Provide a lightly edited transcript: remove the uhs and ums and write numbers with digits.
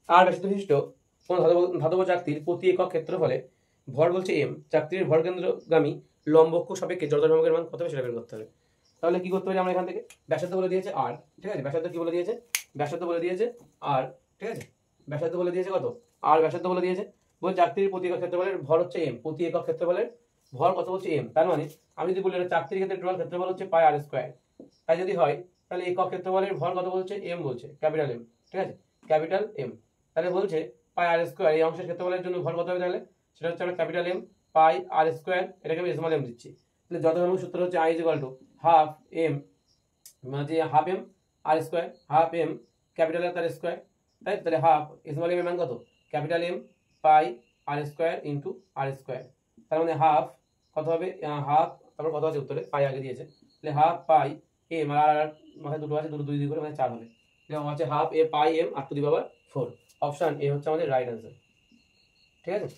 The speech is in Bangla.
আর ব্যাসার্ধ বিশিষ্ট কোন ধাতব চাকতির প্রতি একক ক্ষেত্রফলে ভর বলছে এম, চাকতির ভর কেন্দ্রগামী লম্ব অক্ষ সাপেক্ষে জড়তার ভ্রামকের মান কত হবে সেটা বের করতে হবে। তাহলে কি করতে পারি আমরা এখান থেকে, ব্যাসার্ধ বলে দিয়েছে আর, ঠিক আছে, ব্যাসার্ধ কি বলে দিয়েছে, ব্যাসার্ধ বলে দিয়েছে আর, ঠিক আছে, ব্যাসার্ধ বলে দিয়েছে কত, আর ব্যাসার্ধ বলে দিয়েছে, বলছে চাকতির প্রতি একক ক্ষেত্রফলের ভর হচ্ছে এম, প্রতি একক ক্ষেত্রফলের ভর কত বলছে এম, তার মানে আমি যদি বলি চাকতির ক্ষেত্রে টোটাল ক্ষেত্রফল হচ্ছে পাই আর স্কোয়ার, তাই যদি হয় তাহলে একক ক্ষেত্রফলের ভর কত বলছে এম বলছে, ক্যাপিটাল এম, ঠিক আছে, ক্যাপিটাল এম, তাহলে বলছে পাই আর স্কোয়ার এই অংশের ক্ষেত্রফলের জন্য ভর কত হবে, তাহলে সেটা হচ্ছে আমরা capital M pi R square, এটাকে আমি স্মল এম দিচ্ছি। তাহলে যথাক্রমিক সূত্র হচ্ছে I equal to half M, মানে half M R square, half M capital M তার স্কোয়ার, তাই তাহলে হাফ স্মল এম এর মান কত, capital M pi R square into R square, তার মানে হাফ কত হবে, হাফ তারপর কত আছে উত্তরে, পাই আগে দিয়েছে, তাহলে হাফ পাই এম আর মাথায় দুটো আছে, দুটো দুই দুই করে মানে 4 হবে, তাহলে হচ্ছে হাফ এ pi m r to the power 4। Option A হচ্ছে আমাদের রাইট অ্যান্সার, ঠিক আছে।